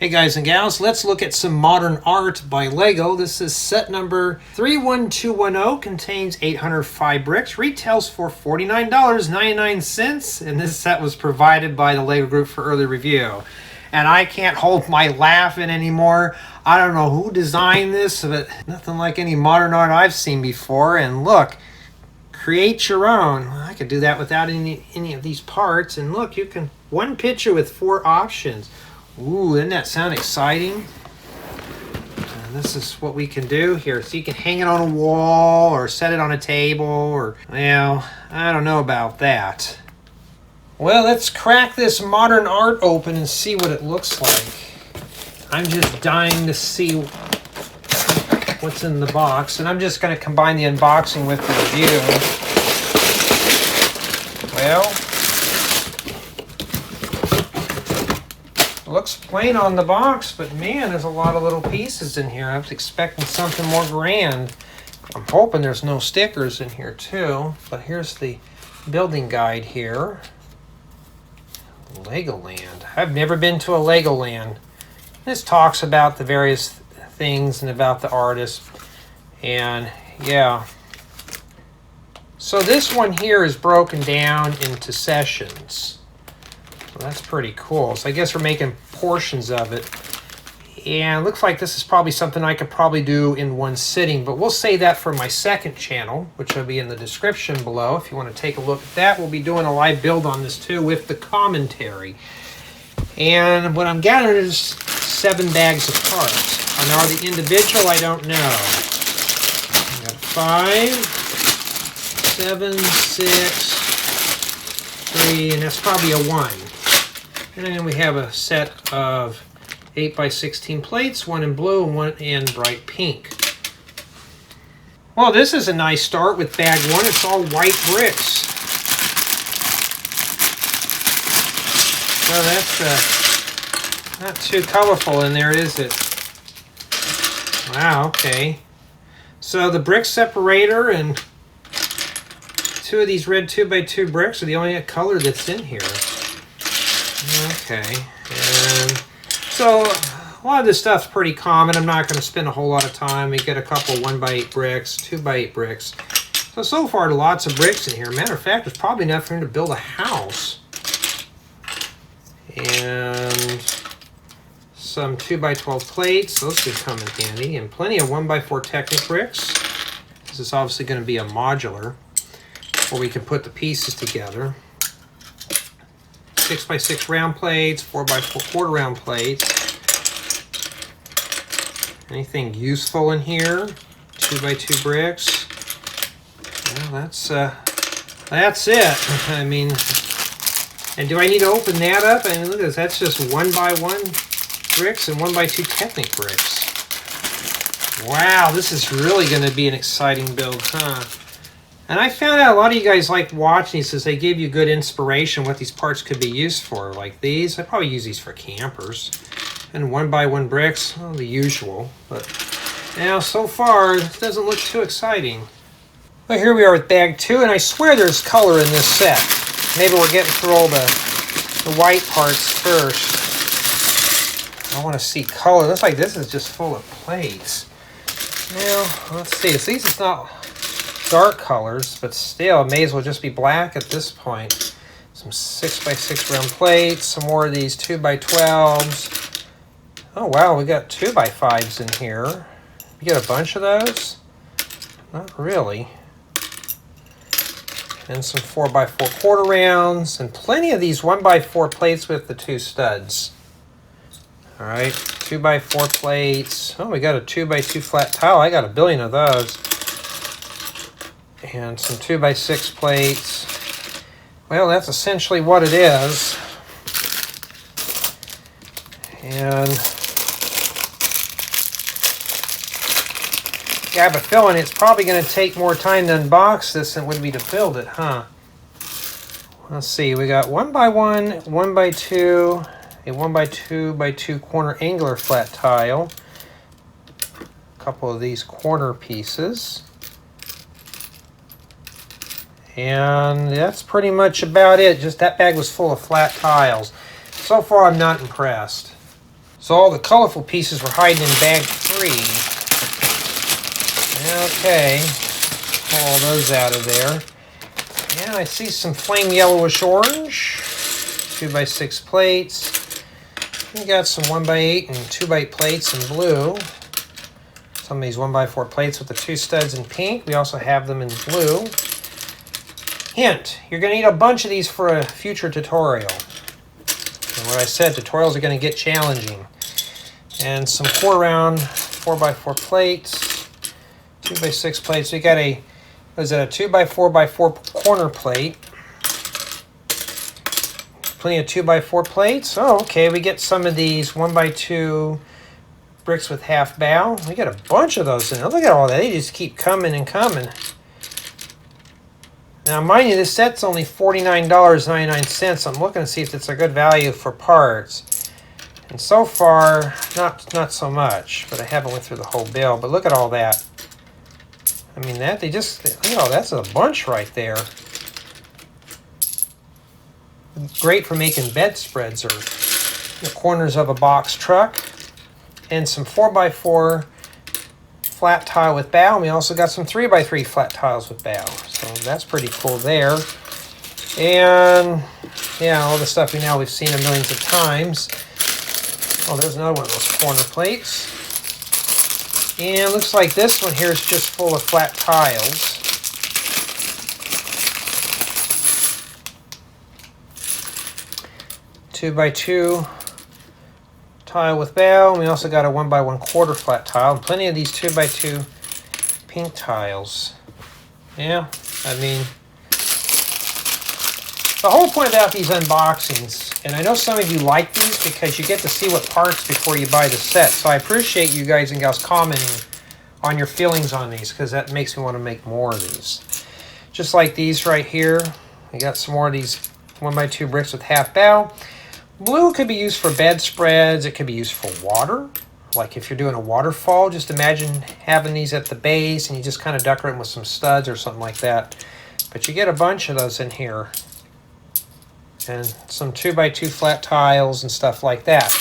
Hey guys and gals, let's look at some modern art by Lego. This is set number 31210, contains 805 bricks, retails for $49.99, and this set was provided by the Lego Group for early review. And I can't hold my laughing anymore. I don't know who designed this, but nothing like any modern art I've seen before. And look, create your own. Well, I could do that without any of these parts. And look, you can, one picture with 4 options. Ooh, doesn't that sound exciting? This is what we can do here. So you can hang it on a wall or set it on a table or, well, I don't know about that. Well, let's crack this modern art open and see what it looks like. I'm just dying to see what's in the box, and I'm just going to combine the unboxing with the review. Well, looks plain on the box, but man, there's a lot of little pieces in here. I was expecting something more grand. I'm hoping there's no stickers in here too, but here's the building guide here. Legoland. I've never been to a Legoland. This talks about the various things and about the artist, and yeah. So this one here is broken down into sessions. Well, that's pretty cool. So I guess we're making portions of it. And it looks like this is probably something I could probably do in one sitting, but we'll save that for my second channel, which will be in the description below. If you want to take a look at that, we'll be doing a live build on this too with the commentary. And what I'm gathering is 7 bags of parts. And are the individual? I don't know. I got 5, 7, 6, 3, and that's probably a 1. And then we have a set of 8x16 plates, 1 in blue and 1 in bright pink. Well, this is a nice start with bag 1. It's all white bricks. So that's not too colorful in there, is it? Wow, okay. So the brick separator and 2 of these red 2x2 bricks are the only color that's in here. Okay, and so a lot of this stuff's pretty common. I'm not going to spend a whole lot of time. We get a couple 1x8 bricks, 2x8 bricks. So far, lots of bricks in here. Matter of fact, there's probably enough for him to build a house. And some 2x12 plates. Those could come in handy. And plenty of 1x4 Technic bricks. This is obviously going to be a modular, where we can put the pieces together. 6x6 round plates, 4x4 quarter round plates. Anything useful in here? 2x2 bricks. Well, that's it. I mean, and do I need to open that up? I mean, look at this. That's just 1x1 bricks and 1x2 Technic bricks. Wow, this is really going to be an exciting build, huh? And I found out a lot of you guys like watching these because they give you good inspiration what these parts could be used for. Like these, I probably use these for campers. And 1x1 bricks, well, the usual. But now, so far, it doesn't look too exciting. Well, here we are with bag 2, and I swear there's color in this set. Maybe we're getting through all the white parts first. I want to see color. Looks like this is just full of plates. Now, let's see. So these is not dark colors, but still, it may as well just be black at this point. Some 6x6 round plates, some more of these 2x12s. Oh wow, we got 2x5s in here. You get a bunch of those? Not really. And some 4x4 quarter rounds, and plenty of these 1x4 plates with the 2 studs. All right, 2x4 plates. Oh, we got a 2x2 flat tile. I got a billion of those. And some 2x6 plates. Well, that's essentially what it is. And yeah, I have a feeling it's probably going to take more time to unbox this than it would be to build it, huh? Let's see, we got 1x1, 1x2, a 1x2x2 corner angular flat tile. A couple of these corner pieces. And that's pretty much about it. Just that bag was full of flat tiles. So far, I'm not impressed. So all the colorful pieces were hiding in bag 3. Okay, pull all those out of there. And I see some flame yellowish orange, 2x6 plates. We got some 1x8 and 2x8 plates in blue. Some of these 1x4 plates with the 2 studs in pink. We also have them in blue. Hint, you're going to need a bunch of these for a future tutorial. And what I said, tutorials are going to get challenging. And some 4-round 4x4 plates, 2x6 plates. We got a, what is that, a 2x4x4 corner plate. Plenty of 2x4 plates. Oh, okay, we get some of these 1x2 bricks with half bow. We got a bunch of those in there. Look at all that. They just keep coming and coming. Now, mind you, this set's only $49.99. I'm looking to see if it's a good value for parts. And so far, not so much. But I haven't went through the whole bill. But look at all that. I mean, look at all that's a bunch right there. Great for making bedspreads or the corners of a box truck. And some 4x4 flat tile with bow. And we also got some 3x3 flat tiles with bow. So that's pretty cool there. And yeah, all the stuff we've seen millions of times. Oh, there's another one of those corner plates. And looks like this one here is just full of flat tiles. Two by two tile with bow. And we also got a 1x1/4 flat tile. And plenty of these 2x2 pink tiles. Yeah, I mean, the whole point about these unboxings, and I know some of you like these because you get to see what parts before you buy the set. So I appreciate you guys and gals commenting on your feelings on these because that makes me want to make more of these. Just like these right here. We got some more of these 1x2 bricks with half bow. Blue could be used for bedspreads. It could be used for water. Like if you're doing a waterfall, just imagine having these at the base and you just kind of decorate them with some studs or something like that. But you get a bunch of those in here. And some 2x2 flat tiles and stuff like that.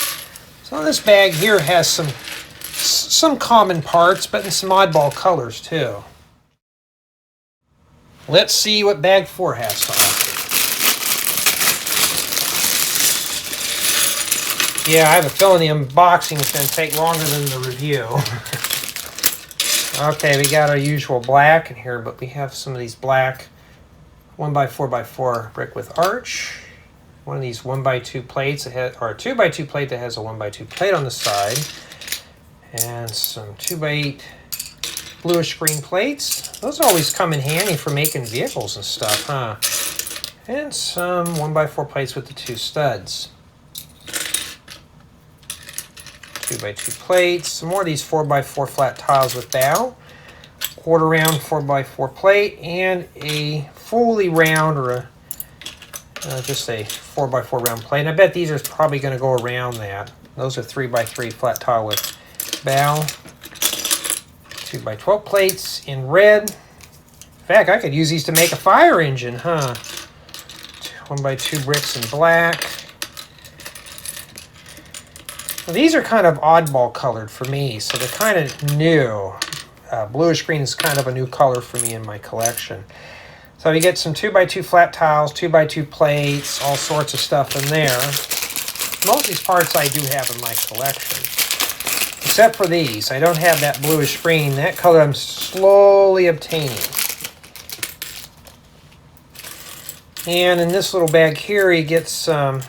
So this bag here has some common parts, but in some oddball colors too. Let's see what bag 4 has to offer. Yeah, I have a feeling the unboxing is going to take longer than the review. Okay, we got our usual black in here, but we have some of these black 1x4x4 brick with arch. One of these 1x2 plates, or a 2x2 plate that has a 1x2 plate on the side. And some 2x8 bluish green plates. Those always come in handy for making vehicles and stuff, huh? And some 1x4 plates with the 2 studs. 2x2 plates, some more of these 4x4 flat tiles with bow, 1/4 round 4x4 plate, and a fully round or just a 4x4 round plate. And I bet these are probably going to go around that. Those are 3x3 flat tile with bow, 2x12 plates in red. In fact, I could use these to make a fire engine, huh? 1x2 bricks in black. Well, these are kind of oddball colored for me, so they're kind of new. Bluish green is kind of a new color for me in my collection. So you get some 2x2 flat tiles, 2x2 plates, all sorts of stuff in there. Most of these parts I do have in my collection. Except for these. I don't have that bluish green. That color I'm slowly obtaining. And in this little bag here, you get some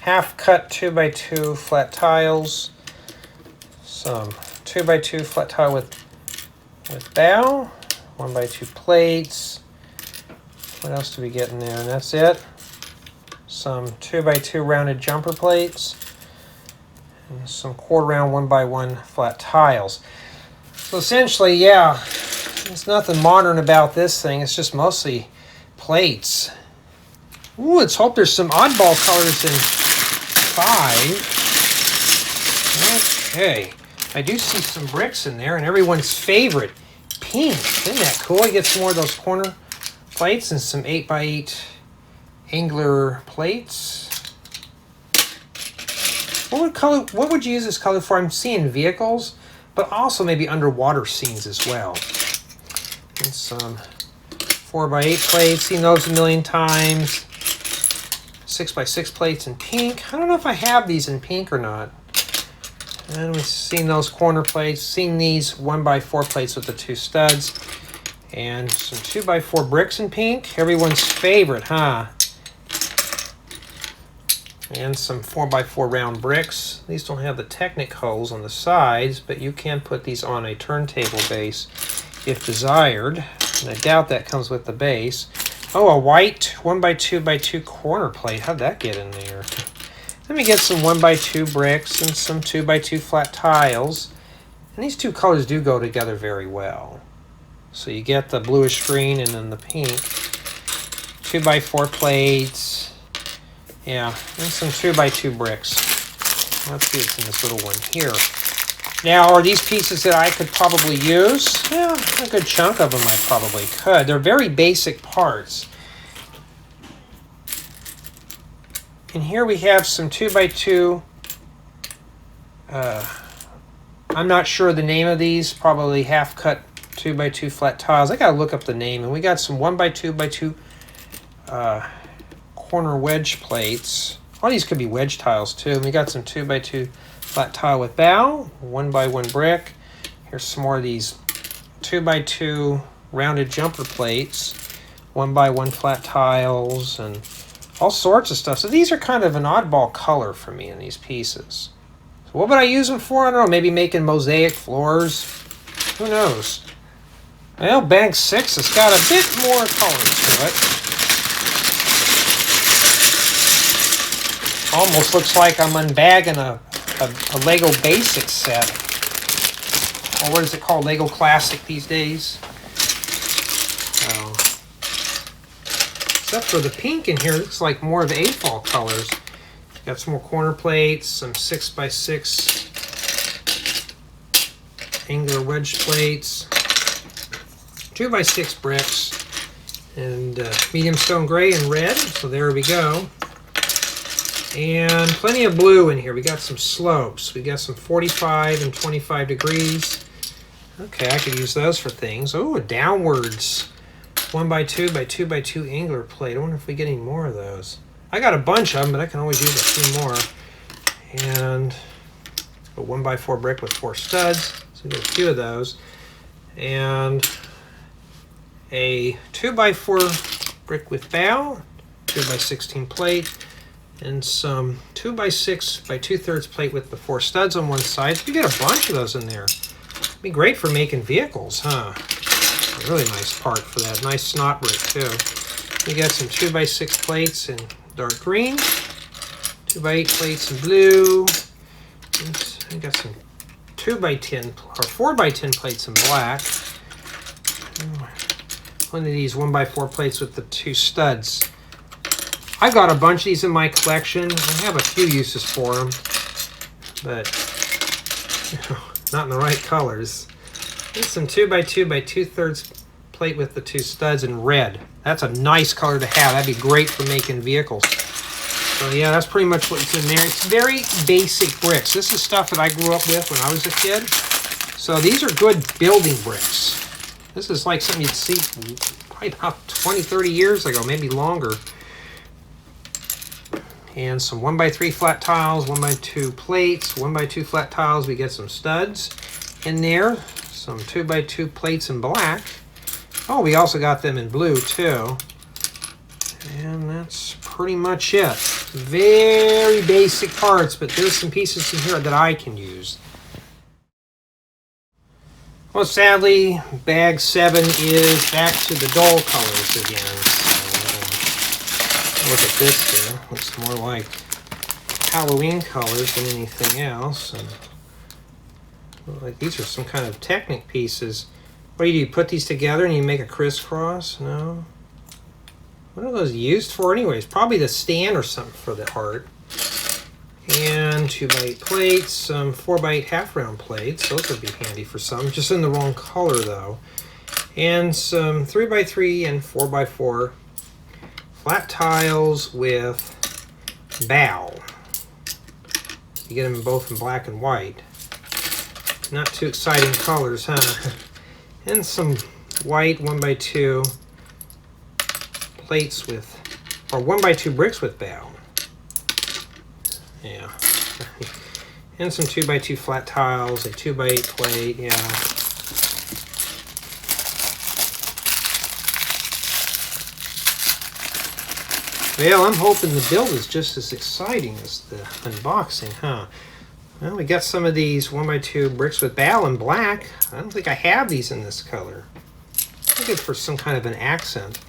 half-cut 2x2 flat tiles, some 2x2 flat tile with bow, 1x2 plates. What else do we get in there? And that's it. Some 2x2 rounded jumper plates, and some 1/4 round 1x1 flat tiles. So essentially, yeah, there's nothing modern about this thing. It's just mostly plates. Ooh, let's hope there's some oddball colors in 5. Okay, I do see some bricks in there, and everyone's favorite, pink. Isn't that cool? You get some more of those corner plates and some 8x8 angler plates. What would you use this color for? I'm seeing vehicles, but also maybe underwater scenes as well. And some 4x8 plates, seen those a million times. 6x6 plates in pink. I don't know if I have these in pink or not. And we've seen those corner plates, seen these 1x4 plates with the 2 studs. And some 2x4 bricks in pink. Everyone's favorite, huh? And some 4x4 round bricks. These don't have the Technic holes on the sides, but you can put these on a turntable base if desired. And I doubt that comes with the base. Oh, a white 1x2x2 corner plate. How'd that get in there? Let me get some 1x2 bricks and some 2x2 flat tiles. And these two colors do go together very well. So you get the bluish green and then the pink. 2x4 plates. Yeah, and some 2x2 bricks. Let's see what's in this little one here. Now, are these pieces that I could probably use? Yeah, a good chunk of them I probably could. They're very basic parts. And here we have some 2x2. I'm not sure the name of these. Probably half-cut 2x2 flat tiles. I gotta look up the name. And we got some 1x2x2 corner wedge plates. All these could be wedge tiles too. And we got some 2x2 flat tile with bow, 1x1 brick. Here's some more of these 2x2 rounded jumper plates, 1x1 flat tiles, and all sorts of stuff. So these are kind of an oddball color for me in these pieces. So what would I use them for? I don't know, maybe making mosaic floors. Who knows? Well, Bank 6 has got a bit more color to it. Almost looks like I'm unbagging a Lego Basics set. Or what is it called? Lego Classic these days. Except for the pink in here, it looks like more of the AFOL colors. Got some more corner plates, some 6x6 angular wedge plates, 2x6 bricks, and medium stone gray and red. So there we go. And plenty of blue in here. We got some slopes. We got some 45 and 25 degrees. Okay, I could use those for things. Oh, downwards. 1x2x2x2 angular plate. I wonder if we get any more of those. I got a bunch of them, but I can always use a few more. And a 1x4 brick with 4 studs. So we get a few of those. And a 2x4 brick with bow, 2x16 plate, and some 2x6 by 2/3 plate with the 4 studs on one side. So you get a bunch of those in there. Be great for making vehicles, huh? A really nice part for that. Nice snot brick too. We got some 2x6 plates in dark green, 2x8 plates in blue. We got some 2x10 or 4x10 plates in black. One of these 1x4 plates with the 2 studs. I've got a bunch of these in my collection. I have a few uses for them, but not in the right colors. Here's some 2x2 by 2/3 plate with the 2 studs in red. That's a nice color to have. That'd be great for making vehicles. So yeah, that's pretty much what's in there. It's very basic bricks. This is stuff that I grew up with when I was a kid. So these are good building bricks. This is like something you'd see probably about 20, 30 years ago, maybe longer. And some 1x3 flat tiles, 1x2 plates, 1x2 flat tiles. We get some studs in there. Some 2x2 plates in black. Oh, we also got them in blue too. And that's pretty much it. Very basic parts, but there's some pieces in here that I can use. Well, sadly, bag 7 is back to the dull colors again. So, look at this here. Looks more like Halloween colors than anything else. And like these are some kind of Technic pieces. What do? You put these together and you make a crisscross? No. What are those used for anyways? Probably the stand or something for the art. And 2x8 plates, some 4x8 half round plates. Those would be handy for some. Just in the wrong color though. And some 3x3 and 4x4 flat tiles with bow. You get them both in black and white. Not too exciting colors, huh? And some white 1x2 plates with, or 1x2 bricks with bow. Yeah. And some 2x2 flat tiles, a 2x8 plate, yeah. Well, I'm hoping the build is just as exciting as the unboxing, huh? Well, we got some of these 1x2 bricks with bow in black. I don't think I have these in this color. Looking for some kind of an accent.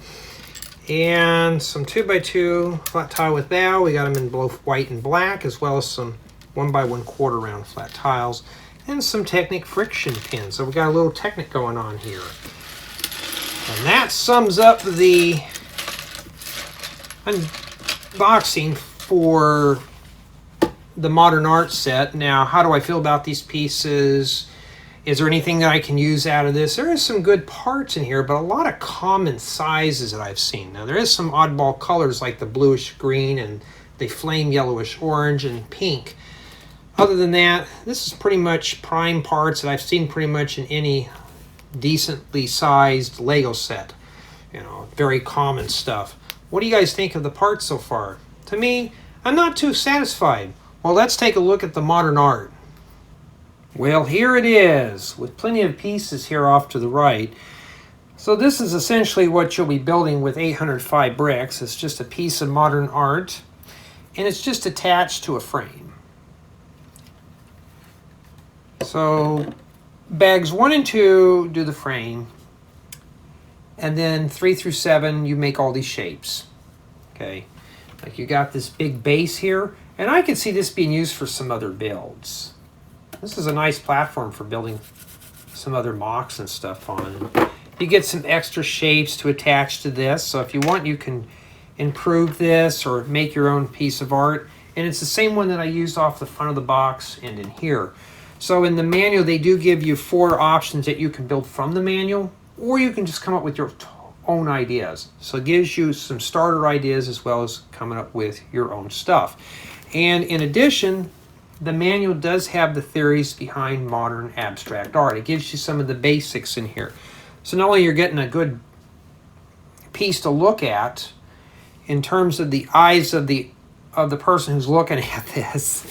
And some 2x2 flat tile with bow. We got them in both white and black, as well as some 1x1/4 round flat tiles. And some Technic friction pins. So we got a little Technic going on here. And that sums up the unboxing for the Modern Art set. Now, how do I feel about these pieces? Is there anything that I can use out of this? There is some good parts in here, but a lot of common sizes that I've seen. Now, there is some oddball colors like the bluish green and the flame yellowish orange and pink. Other than that, this is pretty much prime parts that I've seen pretty much in any decently sized Lego set. You know, very common stuff. What do you guys think of the parts so far? To me, I'm not too satisfied. Well, let's take a look at the Modern Art. Well, here it is, with plenty of pieces here off to the right. So this is essentially what you'll be building with 805 bricks. It's just a piece of Modern Art, and it's just attached to a frame. So bags 1 and 2 do the frame, and then 3 through 7 you make all these shapes. Okay, like you got this big base here, and I could see this being used for some other builds. This is a nice platform for building some other mocks and stuff on. You get some extra shapes to attach to this, so if you want you can improve this or make your own piece of art. And it's the same one that I used off the front of the box and in here. So in the manual they do give you 4 options that you can build from the manual, or you can just come up with your own ideas. So it gives you some starter ideas as well as coming up with your own stuff. And in addition, the manual does have the theories behind modern abstract art. It gives you some of the basics in here. So not only you're getting a good piece to look at in terms of the eyes of the person who's looking at this,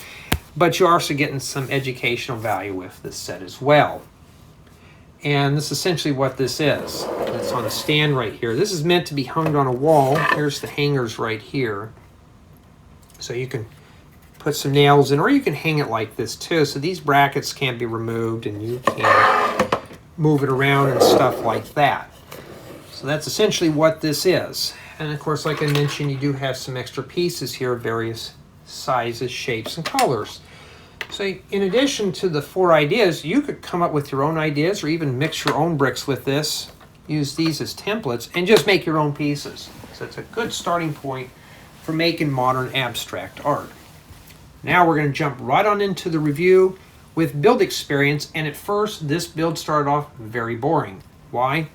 but you're also getting some educational value with this set as well. And this is essentially what this is. It's on a stand right here. This is meant to be hung on a wall. Here's the hangers right here. So you can put some nails in, or you can hang it like this too. So these brackets can't be removed, and you can move it around and stuff like that. So that's essentially what this is. And of course, like I mentioned, you do have some extra pieces here of various sizes, shapes, and colors. So in addition to the 4 ideas, you could come up with your own ideas or even mix your own bricks with this, use these as templates, and just make your own pieces. So it's a good starting point for making modern abstract art. Now we're going to jump right on into the review with build experience. And at first, this build started off very boring. Why?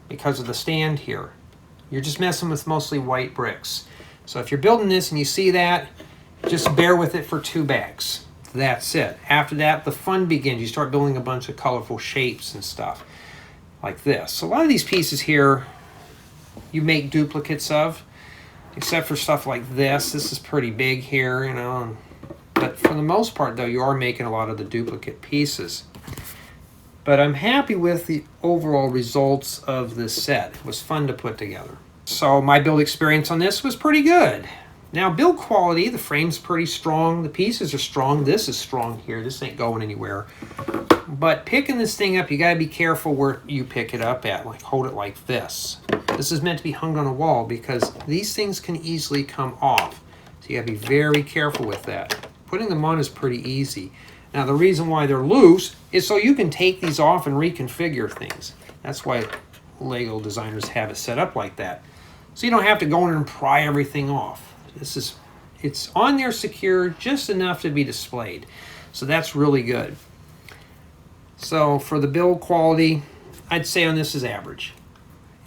Because of the stand here. You're just messing with mostly white bricks. So if you're building this and you see that, just bear with it for 2 bags. That's it. After that, the fun begins. You start building a bunch of colorful shapes and stuff like this. So a lot of these pieces here, you make duplicates of, except for stuff like this. This is pretty big here, you know. But for the most part, though, you are making a lot of the duplicate pieces. But I'm happy with the overall results of this set. It was fun to put together. So my build experience on this was pretty good. Now, build quality, the frame's pretty strong. The pieces are strong. This is strong here. This ain't going anywhere. But picking this thing up, you got to be careful where you pick it up at. Like, hold it like this. This is meant to be hung on a wall because these things can easily come off. So you got to be very careful with that. Putting them on is pretty easy. Now, the reason why they're loose is so you can take these off and reconfigure things. That's why Lego designers have it set up like that. So you don't have to go in and pry everything off. It's on there secure just enough to be displayed. So that's really good. So for the build quality, I'd say on this is average.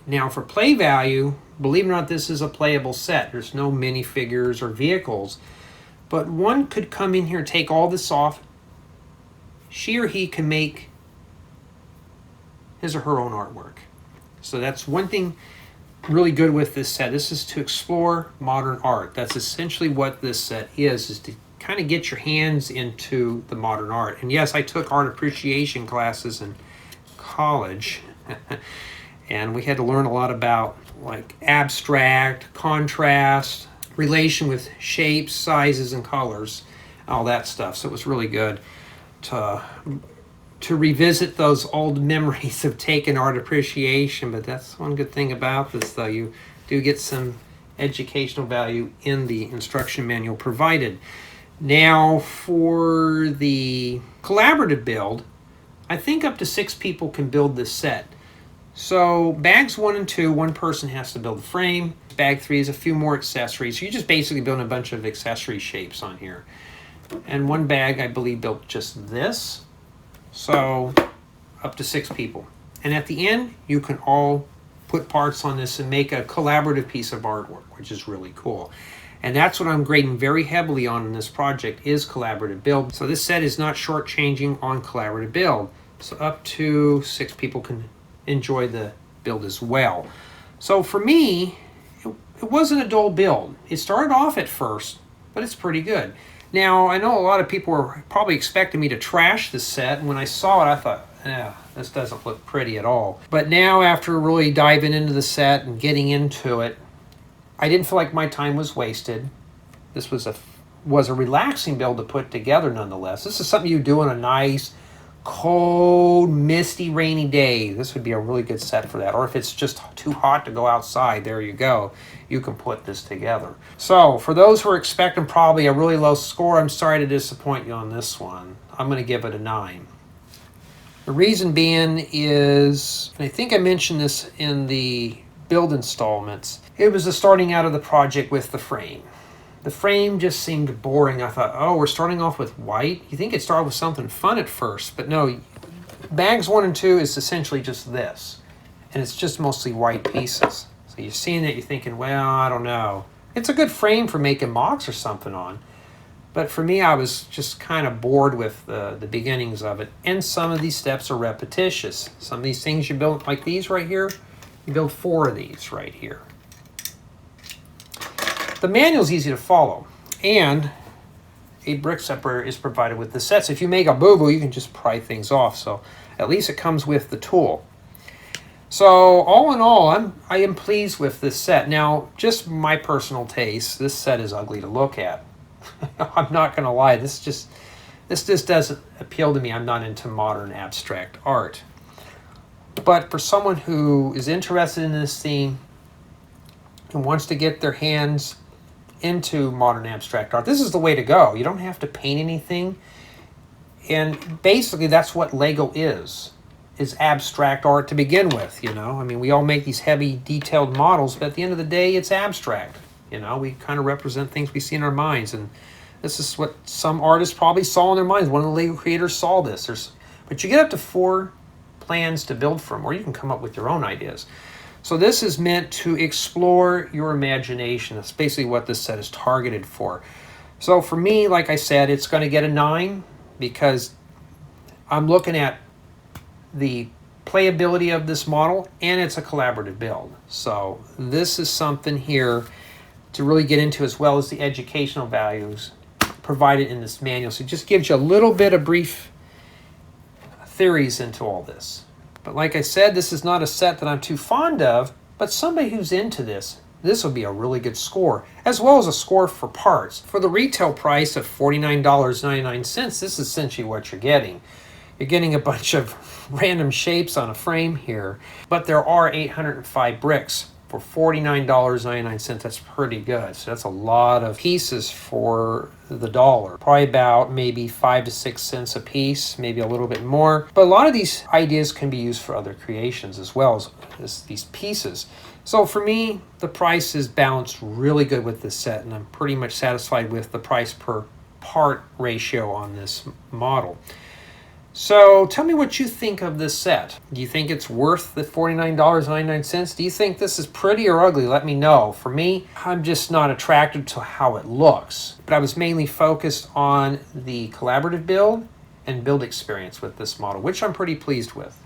Now for play value, believe it or not, this is a playable set. There's no minifigures or vehicles. but one could come in here and take all this off. She or he can make his or her own artwork. So that's one thing really good with this set. This is to explore modern art. That's essentially what this set is to kind of get your hands into the modern art. And yes, I took art appreciation classes in college and we had to learn a lot about like abstract, contrast, relation with shapes, sizes, and colors, all that stuff. So it was really good to revisit those old memories of taking art appreciation. But that's one good thing about this, though. You do get some educational value in the instruction manual provided. Now, for the collaborative build, I think up to 6 people can build this set. So bags 1 and 2, one person has to build the frame. Bag 3 is a few more accessories. So you're just basically building a bunch of accessory shapes on here. And one bag, I believe, built just this. So up to 6 people. And at the end, you can all put parts on this and make a collaborative piece of artwork, which is really cool. And that's what I'm grading very heavily on in this project, is collaborative build. So this set is not shortchanging on collaborative build. So up to 6 people can enjoy the build as well. So for me, it wasn't a dull build. It started off at first, but it's pretty good. Now, I know a lot of people were probably expecting me to trash this set, and when I saw it, I thought, this doesn't look pretty at all. But now, after really diving into the set and getting into it, I didn't feel like my time was wasted. This was a relaxing build to put together nonetheless. This is something you do on a nice, cold, misty, rainy day. This would be a really good set for that. Or if it's just too hot to go outside, there you go. You can put this together. So for those who are expecting probably a really low score, I'm sorry to disappoint you on this one. I'm going to give it a 9. The reason being is, and I think I mentioned this in the build installments, it was the starting out of the project with the frame. The frame just seemed boring. I thought, oh, we're starting off with white? You think it started with something fun at first, but no. Bags 1 and 2 is essentially just this, and it's just mostly white pieces. So you're seeing it, you're thinking, well, I don't know. It's a good frame for making mocks or something on, but for me, I was just kind of bored with the beginnings of it, and some of these steps are repetitious. Some of these things you build, like these right here, you build 4 of these right here. The manual is easy to follow, and a brick separator is provided with the set. So if you make a boo-boo, you can just pry things off. So at least it comes with the tool. So all in all, I am pleased with this set. Now, just my personal taste, this set is ugly to look at. I'm not going to lie. This just doesn't appeal to me. I'm not into modern abstract art. But for someone who is interested in this theme and wants to get their hands into modern abstract art, this is the way to go. You don't have to paint anything. And basically that's what Lego is abstract art to begin with, you know. I mean, we all make these heavy detailed models, but at the end of the day, it's abstract. You know, we kind of represent things we see in our minds, and this is what some artists probably saw in their minds. One of the Lego creators saw this. But you get up to 4 plans to build from, or you can come up with your own ideas. So this is meant to explore your imagination. That's basically what this set is targeted for. So for me, like I said, it's going to get a 9 because I'm looking at the playability of this model, and it's a collaborative build. So this is something here to really get into, as well as the educational values provided in this manual. So it just gives you a little bit of brief theories into all this. But like I said, this is not a set that I'm too fond of, but somebody who's into this will be a really good score, as well as a score for parts. For the retail price of $49.99, this is essentially what you're getting. You're getting a bunch of random shapes on a frame here, but there are 805 bricks for $49.99. That's pretty good. So that's a lot of pieces for the dollar. Probably about maybe 5 to 6 cents a piece, maybe a little bit more. But a lot of these ideas can be used for other creations as well as these pieces. So for me, the price is balanced really good with this set, and I'm pretty much satisfied with the price per part ratio on this model. So tell me what you think of this set. Do you think it's worth the $49.99? Do you think this is pretty or ugly? Let me know. For me, I'm just not attracted to how it looks. But I was mainly focused on the collaborative build and build experience with this model, which I'm pretty pleased with.